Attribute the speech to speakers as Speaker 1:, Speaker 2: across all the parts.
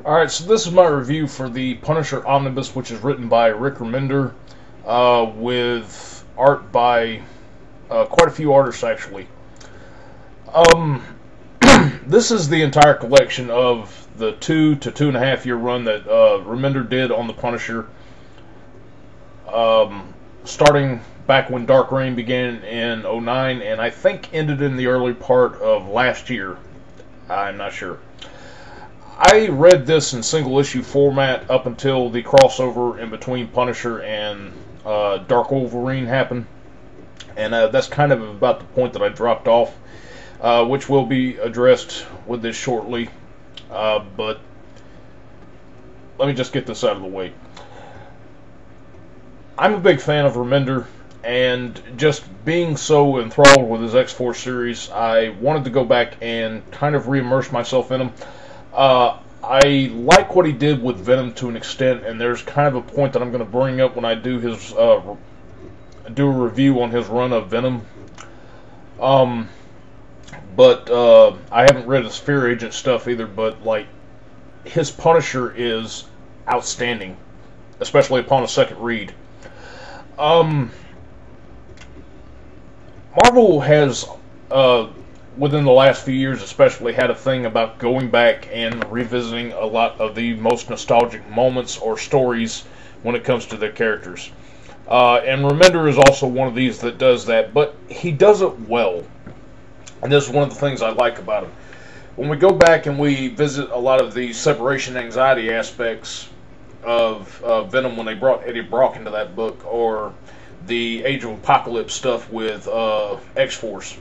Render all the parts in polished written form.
Speaker 1: Alright, so this is my review for the Punisher Omnibus, which is written by Rick Remender, with art by quite a few artists, actually. This is the entire collection of the 2 to 2.5 year run that Remender did on the Punisher, starting back when Dark Reign began in '09, and I think ended in the early part of last year. I'm not sure. I read this in single issue format up until the crossover in between Punisher and Dark Wolverine happened, and that's kind of about the point that I dropped off, which will be addressed with this shortly, but let me just get this out of the way. I'm a big fan of Remender, and just being so enthralled with his X-Force series, I wanted to go back and kind of re-immerse myself in him. I like what he did with Venom to an extent, and there's kind of a point that I'm going to bring up when I do his do a review on his run of Venom. But I haven't read his Fear Agent stuff either. But like, his Punisher is outstanding, especially upon a second read. Marvel has within the last few years especially had a thing about going back and revisiting a lot of the most nostalgic moments or stories when it comes to their characters. And Remender is also one of these that does that, but he does it well. And this is one of the things I like about him. When we go back and we visit a lot of the separation anxiety aspects of Venom when they brought Eddie Brock into that book, or the Age of Apocalypse stuff with X-Force,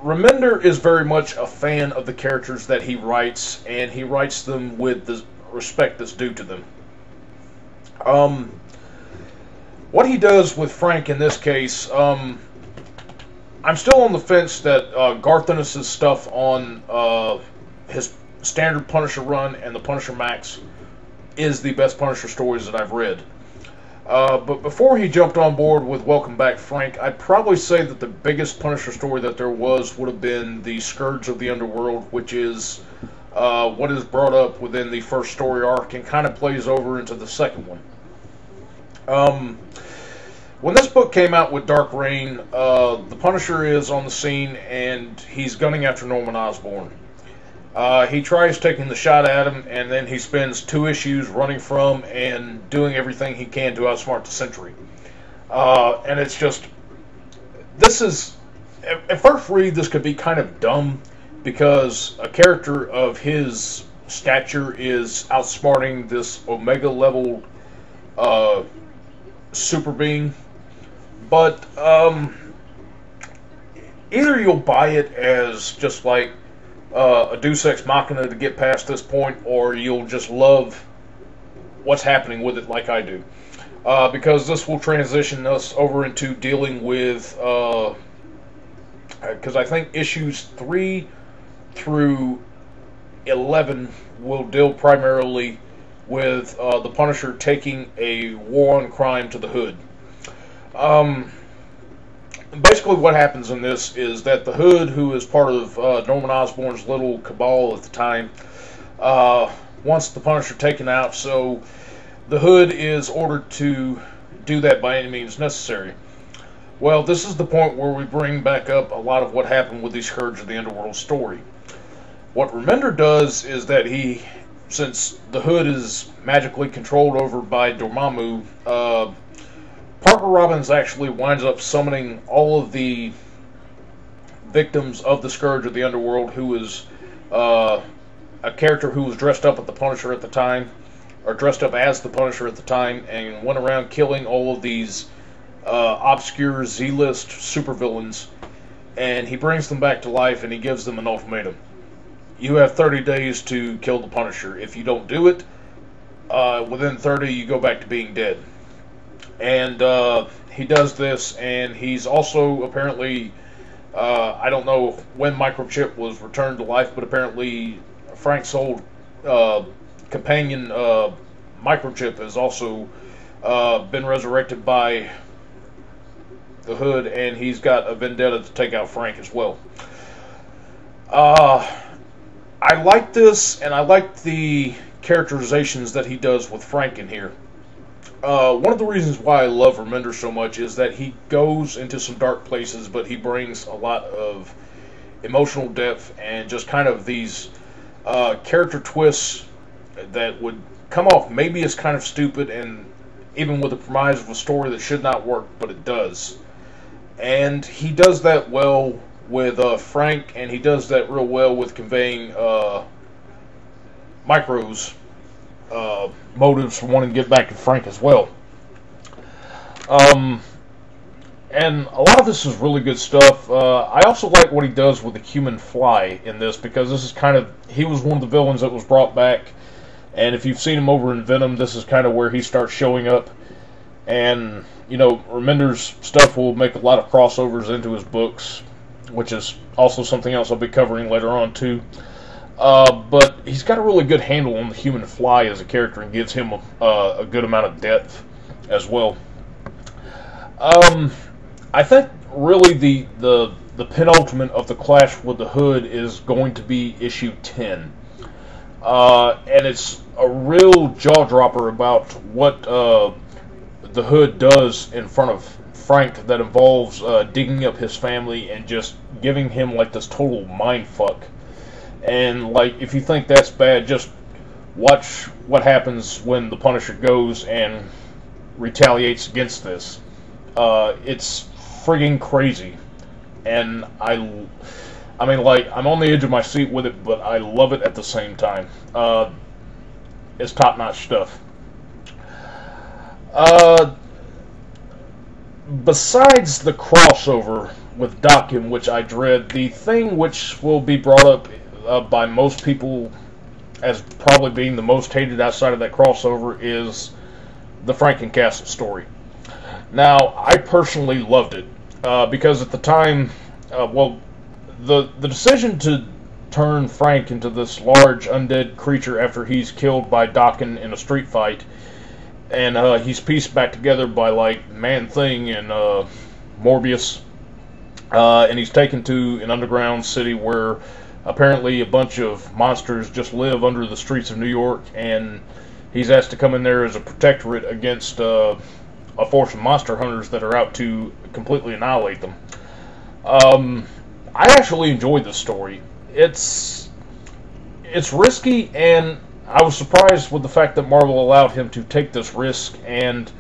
Speaker 1: Remender is very much a fan of the characters that he writes, and he writes them with the respect that's due to them. What he does with Frank in this case, I'm still on the fence that Garth Ennis' stuff on his standard Punisher run and the Punisher Max is the best Punisher stories that I've read. But before he jumped on board with Welcome Back Frank, I'd probably say that the biggest Punisher story that there was would have been the Scourge of the Underworld, which is what is brought up within the first story arc and kind of plays over into the second one. When this book came out with Dark Reign, the Punisher is on the scene and he's gunning after Norman Osborn. He tries taking the shot at him, and then he spends 2 issues running from and doing everything he can to outsmart the Sentry. And it's just, this is, at first read, this could be kind of dumb, because a character of his stature is outsmarting this Omega level super being. But either you'll buy it as just like a Deus Ex Machina to get past this point, or you'll just love what's happening with it like I do. Because this will transition us over into dealing with, because I think issues 3 through 11 will deal primarily with the Punisher taking a war on crime to the Hood. Basically what happens in this is that the Hood, who is part of Norman Osborn's little cabal at the time, wants the Punisher taken out, so the Hood is ordered to do that by any means necessary. Well, this is the point where we bring back up a lot of what happened with the Scourge of the Underworld story. What Remender does is that he, since the Hood is magically controlled over by Dormammu, Parker Robbins actually winds up summoning all of the victims of the Scourge of the Underworld, who is a character who was dressed up as the Punisher at the time, and went around killing all of these obscure Z-list supervillains, and he brings them back to life, and he gives them an ultimatum. You have 30 days to kill the Punisher. If you don't do it, within 30 you go back to being dead. And he does this, and he's also apparently, I don't know when Microchip was returned to life, but apparently Frank's old companion Microchip has also been resurrected by the Hood, and he's got a vendetta to take out Frank as well. I like this, and I like the characterizations that he does with Frank in here. One of the reasons why I love Remender so much is that he goes into some dark places, but he brings a lot of emotional depth and just kind of these character twists that would come off maybe as kind of stupid, and even with the premise of a story that should not work, but it does. And he does that well with Frank, and he does that real well with conveying Micro's motives for wanting to get back to Frank as well. And a lot of this is really good stuff. I also like what he does with the human fly in this, because this is kind of, he was one of the villains that was brought back, and if you've seen him over in Venom, this is kind of where he starts showing up. And, you know, Remender's stuff will make a lot of crossovers into his books, which is also something else I'll be covering later on too. But he's got a really good handle on the human fly as a character, and gives him a good amount of depth as well. I think really the penultimate of the clash with the Hood is going to be issue 10. And it's a real jaw-dropper about what the Hood does in front of Frank that involves digging up his family and just giving him like this total mind fuck. And like, if you think that's bad, just watch what happens when the Punisher goes and retaliates against this. It's friggin' crazy, and I mean, like, I'm on the edge of my seat with it, but I love it at the same time. It's top-notch stuff. Besides the crossover with Dokken, which I dread, the thing which will be brought up by most people as probably being the most hated outside of that crossover is the Frankencastle story. Now, I personally loved it, because at the time, well, the decision to turn Frank into this large undead creature after he's killed by Dokken in a street fight, and he's pieced back together by, like, Man-Thing and Morbius, and he's taken to an underground city where apparently a bunch of monsters just live under the streets of New York, and he's asked to come in there as a protectorate against a force of monster hunters that are out to completely annihilate them. I actually enjoyed this story. It's risky, and I was surprised with the fact that Marvel allowed him to take this risk, and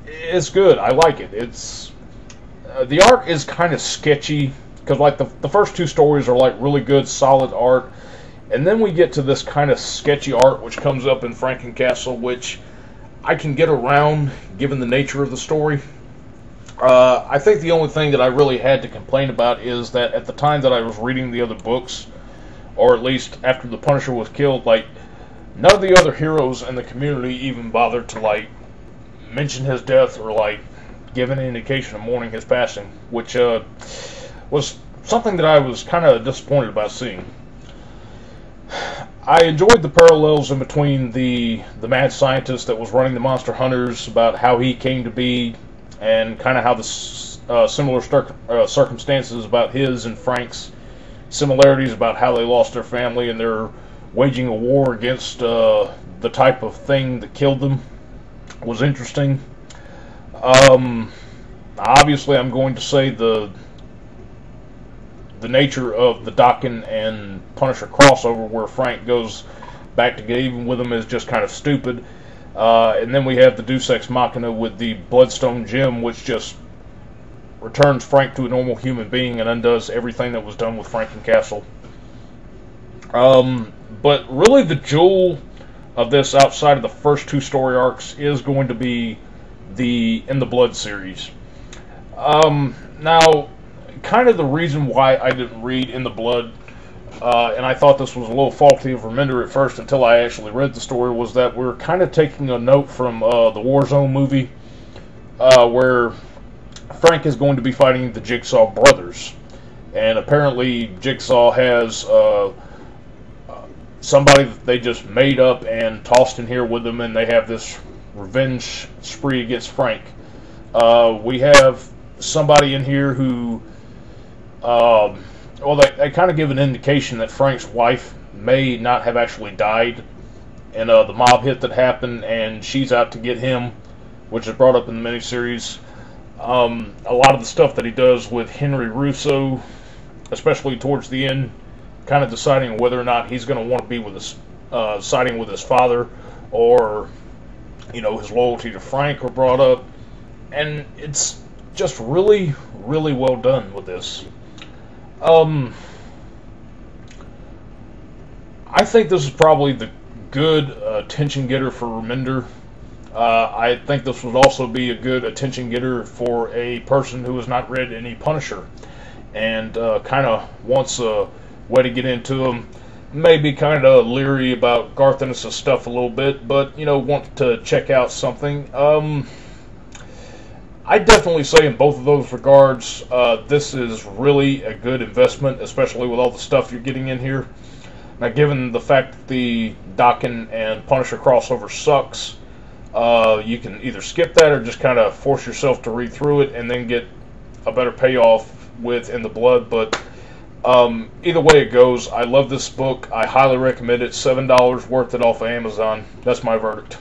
Speaker 1: it's good. I like it. It's the art is kind of sketchy, because like the first two stories are like really good, solid art, and then we get to this kind of sketchy art which comes up in Frankencastle, which I can get around given the nature of the story. I think the only thing that I really had to complain about is that at the time that I was reading the other books, or at least after the Punisher was killed, like, none of the other heroes in the community even bothered to, like, mention his death or, like, give any indication of mourning his passing, which was something that I was kind of disappointed about seeing. I enjoyed the parallels in between the mad scientist that was running the monster hunters, about how he came to be, and kind of how the similar circumstances about his and Frank's similarities about how they lost their family and they're waging a war against the type of thing that killed them was interesting. Obviously, I'm going to say the nature of the Dokken and Punisher crossover, where Frank goes back to get even with him, is just kind of stupid. And then we have the Deus Ex Machina with the Bloodstone Gem, which just returns Frank to a normal human being and undoes everything that was done with Frankencastle. But really the jewel of this, outside of the first two story arcs, is going to be the In the Blood series. Now, kind of the reason why I didn't read In the Blood, and I thought this was a little faulty of Remender at first until I actually read the story, was that we're kind of taking a note from the Warzone movie, where Frank is going to be fighting the Jigsaw brothers. And apparently Jigsaw has somebody that they just made up and tossed in here with them, and they have this revenge spree against Frank. We have somebody in here who well, they kind of give an indication that Frank's wife may not have actually died in the mob hit that happened, and she's out to get him, which is brought up in the miniseries. A lot of the stuff that he does with Henry Russo, especially towards the end, kind of deciding whether or not he's going to want to be with his, siding with his father, or, you know, his loyalty to Frank are brought up, and it's just really, really well done with this. I think this is probably the good attention getter for Remender. I think this would also be a good attention getter for a person who has not read any Punisher and kind of wants a way to get into him. Maybe kind of leery about Garth Ennis' stuff a little bit, but, you know, want to check out something. I definitely say in both of those regards, this is really a good investment, especially with all the stuff you're getting in here. Now, given the fact that the Daken and Punisher crossover sucks, you can either skip that or just kind of force yourself to read through it and then get a better payoff with In the Blood. But either way it goes, I love this book. I highly recommend it. $7 worth it off of Amazon. That's my verdict.